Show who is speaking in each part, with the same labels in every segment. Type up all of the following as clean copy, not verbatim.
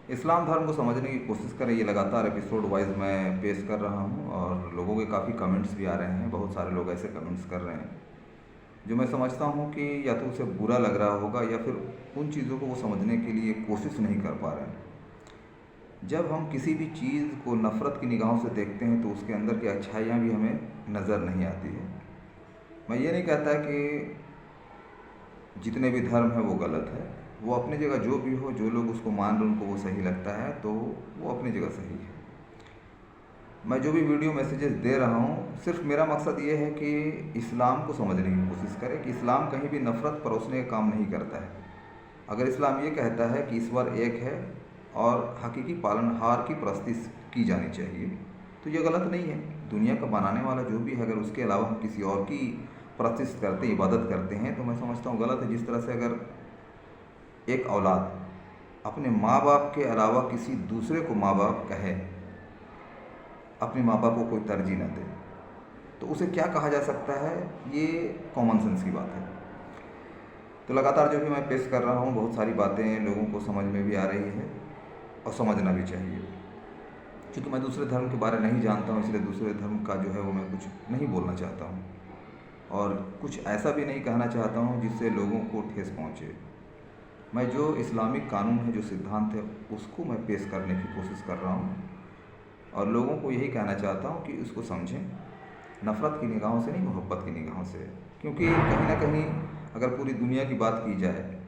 Speaker 1: इस्लाम धर्म को समझने की कोशिश करें, ये लगातार एपिसोड वाइज मैं पेश कर रहा हूँ और लोगों के काफ़ी कमेंट्स भी आ रहे हैं। बहुत सारे लोग ऐसे कमेंट्स कर रहे हैं जो मैं समझता हूँ कि या तो उसे बुरा लग रहा होगा या फिर उन चीज़ों को वो समझने के लिए कोशिश नहीं कर पा रहे हैं। जब हम किसी भी चीज़ को नफ़रत की निगाहों से देखते हैं तो उसके अंदर की अच्छाइयाँ भी हमें नज़र नहीं आती है। मैं ये नहीं कहता कि जितने भी धर्म है वो गलत है, वो अपनी जगह जो भी हो, जो लोग उसको मान रहे उनको वो सही लगता है तो वो अपनी जगह सही है। मैं जो भी वीडियो मैसेजेस दे रहा हूँ, सिर्फ मेरा मकसद ये है कि इस्लाम को समझने की कोशिश करें कि इस्लाम कहीं भी नफ़रत परोसने का काम नहीं करता है। अगर इस्लाम ये कहता है कि ईश्वर एक है और हकीकी पालनहार की परस्ती की जानी चाहिए, तो ये गलत नहीं है। दुनिया का बनाने वाला जो भी है, अगर उसके अलावा हम किसी और की परस्ती करते हैं, इबादत करते हैं, तो मैं समझता हूँ गलत है। जिस तरह से अगर एक औलाद अपने माँ बाप के अलावा किसी दूसरे को माँ बाप कहे, अपने माँ बाप को कोई तरजीह न दे, तो उसे क्या कहा जा सकता है? ये कॉमन सेंस की बात है। तो लगातार जो भी मैं पेश कर रहा हूँ, बहुत सारी बातें लोगों को समझ में भी आ रही है और समझना भी चाहिए। क्योंकि मैं दूसरे धर्म के बारे नहीं जानता हूँ, इसलिए दूसरे धर्म का जो है वो मैं कुछ नहीं बोलना चाहता हूँ और कुछ ऐसा भी नहीं कहना चाहता हूँ जिससे लोगों को ठेस पहुँचे। मैं जो इस्लामिक कानून है, जो सिद्धांत है, उसको मैं पेश करने की कोशिश कर रहा हूँ और लोगों को यही कहना चाहता हूँ कि उसको समझें, नफ़रत की निगाहों से नहीं, मोहब्बत की निगाहों से। क्योंकि कहीं ना कहीं अगर पूरी दुनिया की बात की जाए,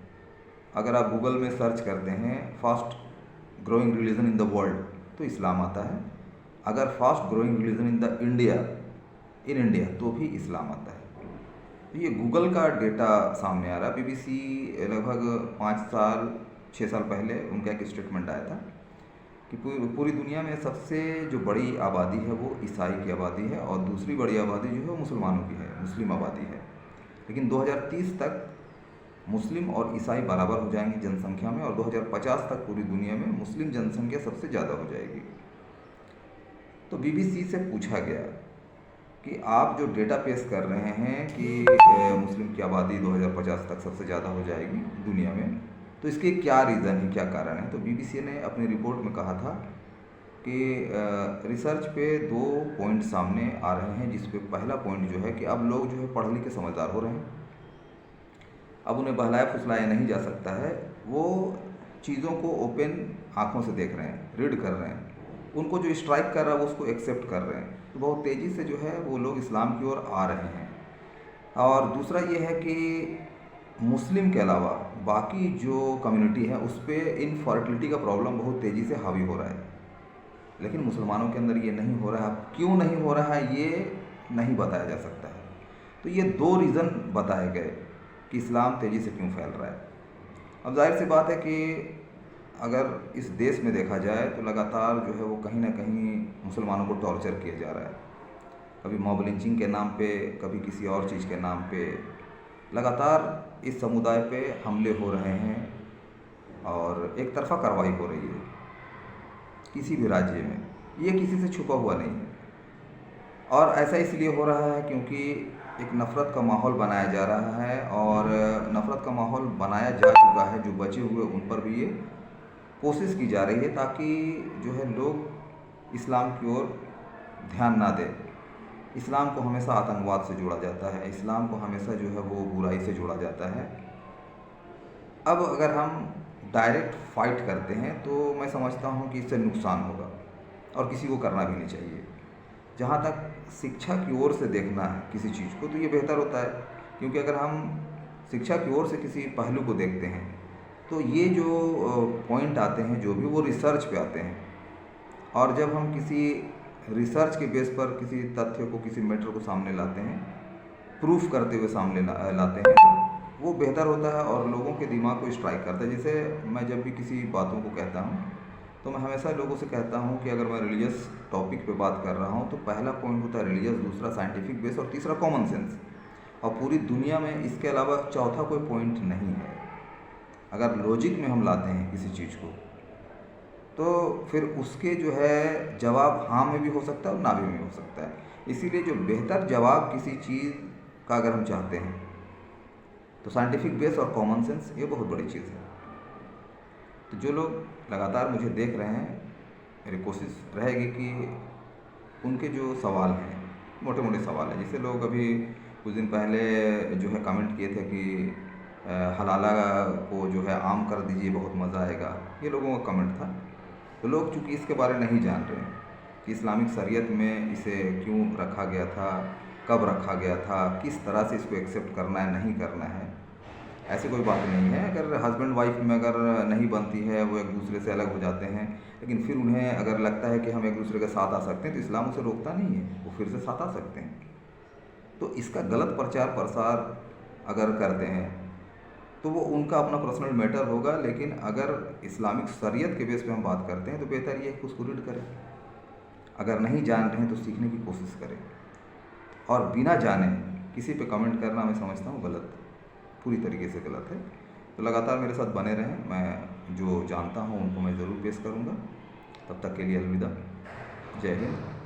Speaker 1: अगर आप गूगल में सर्च करते हैं fast growing religion in the world, तो इस्लाम आता है। अगर fast growing religion in India तो भी इस्लाम आता है। तो ये गूगल का डेटा सामने आ रहा है। बीबीसी लगभग 5 साल 6 साल पहले उनका एक स्टेटमेंट आया था कि पूरी दुनिया में सबसे जो बड़ी आबादी है वो ईसाई की आबादी है और दूसरी बड़ी आबादी जो है वो मुसलमानों की है, मुस्लिम आबादी है। लेकिन 2030 तक मुस्लिम और ईसाई बराबर हो जाएंगे जनसंख्या में और 2050 तक पूरी दुनिया में मुस्लिम जनसंख्या सबसे ज़्यादा हो जाएगी। तो बीबीसी से पूछा गया कि आप जो डेटा पेश कर रहे हैं कि मुस्लिम की आबादी 2050 तक सबसे ज़्यादा हो जाएगी दुनिया में, तो इसके क्या रीज़न है, क्या कारण है? तो बीबीसी ने अपनी रिपोर्ट में कहा था कि रिसर्च पे 2 पॉइंट सामने आ रहे हैं, जिस पे पहला पॉइंट जो है कि अब लोग जो है पढ़ लिख के समझदार हो रहे हैं, अब उन्हें बहलाया फुसलाया नहीं जा सकता है, वो चीज़ों को ओपन आँखों से देख रहे हैं, रीड कर रहे हैं, उनको जो स्ट्राइक कर रहा है वो उसको एक्सेप्ट कर रहे हैं। तो बहुत तेज़ी से जो है वो लोग इस्लाम की ओर आ रहे हैं। और दूसरा ये है कि मुस्लिम के अलावा बाकी जो कम्युनिटी है उस पर इनफर्टिलिटी का प्रॉब्लम बहुत तेज़ी से हावी हो रहा है, लेकिन मुसलमानों के अंदर ये नहीं हो रहा है। अब क्यों नहीं हो रहा है ये नहीं बताया जा सकता है। तो ये 2 रीज़न बताए गए कि इस्लाम तेज़ी से क्यों फैल रहा है। अब जाहिर सी बात है कि अगर इस देश में देखा जाए तो लगातार जो है वो कहीं ना कहीं मुसलमानों को टॉर्चर किया जा रहा है, कभी मॉब लिंचिंग के नाम पे, कभी किसी और चीज़ के नाम पे लगातार इस समुदाय पे हमले हो रहे हैं और एक तरफा कार्रवाई हो रही है किसी भी राज्य में। ये किसी से छुपा हुआ नहीं है और ऐसा इसलिए हो रहा है क्योंकि एक नफ़रत का माहौल बनाया जा रहा है और नफ़रत का माहौल बनाया जा चुका है। जो बचे हुए उन पर भी ये कोशिश की जा रही है ताकि जो है लोग इस्लाम की ओर ध्यान ना दें। इस्लाम को हमेशा आतंकवाद से जोड़ा जाता है, इस्लाम को हमेशा जो है वो बुराई से जोड़ा जाता है। अब अगर हम डायरेक्ट फाइट करते हैं तो मैं समझता हूँ कि इससे नुकसान होगा और किसी को करना भी नहीं चाहिए। जहाँ तक शिक्षा की ओर से देखना है किसी चीज़ को, तो ये बेहतर होता है, क्योंकि अगर हम शिक्षा की ओर से किसी पहलू को देखते हैं तो ये जो पॉइंट आते हैं जो भी वो रिसर्च पे आते हैं, और जब हम किसी रिसर्च के बेस पर किसी तथ्य को, किसी मैटर को सामने लाते हैं, प्रूफ करते हुए सामने लाते हैं, तो वो बेहतर होता है और लोगों के दिमाग को स्ट्राइक करता है। जैसे मैं जब भी किसी बातों को कहता हूँ तो मैं हमेशा लोगों से कहता हूँ कि अगर मैं रिलीजियस टॉपिक पे बात कर रहा हूँ तो पहला पॉइंट होता है रिलीजियस, दूसरा साइंटिफिक बेस और तीसरा कॉमन सेंस। और पूरी दुनिया में इसके अलावा चौथा कोई पॉइंट नहीं है। अगर लॉजिक में हम लाते हैं किसी चीज़ को तो फिर उसके जो है जवाब हाँ में भी हो सकता है और ना भी हो सकता है। इसीलिए जो बेहतर जवाब किसी चीज़ का अगर हम चाहते हैं तो साइंटिफिक बेस और कॉमन सेंस ये बहुत बड़ी चीज़ है। तो जो लोग लगातार मुझे देख रहे हैं, मेरी कोशिश रहेगी कि उनके जो सवाल हैं, मोटे मोटे सवाल हैं, जैसे लोग अभी कुछ दिन पहले जो है कमेंट किए थे कि हलाला को जो है आम कर दीजिए, बहुत मज़ा आएगा, ये लोगों का कमेंट था। तो लोग चूँकि इसके बारे में नहीं जान रहे हैं कि इस्लामिक शरीयत में इसे क्यों रखा गया था, कब रखा गया था, किस तरह से इसको एक्सेप्ट करना है, नहीं करना है, ऐसी कोई बात नहीं है। अगर हस्बैंड वाइफ में अगर नहीं बनती है, वो एक दूसरे से अलग हो जाते हैं, लेकिन फिर उन्हें अगर लगता है कि हम एक दूसरे के साथ आ सकते हैं, तो इस्लाम उसे रोकता नहीं है, वो फिर से साथ आ सकते हैं। तो इसका गलत प्रचार प्रसार अगर करते हैं तो वो उनका अपना पर्सनल मैटर होगा, लेकिन अगर इस्लामिक शरीयत के बेस पे हम बात करते हैं तो बेहतर ये है कि उसको रीड करें। अगर नहीं जान रहे हैं तो सीखने की कोशिश करें, और बिना जाने किसी पे कमेंट करना मैं समझता हूँ गलत, पूरी तरीके से गलत है। तो लगातार मेरे साथ बने रहें, मैं जो जानता हूँ उनको मैं ज़रूर पेश करूँगा। तब तक के लिए अलविदा, जय हिंद।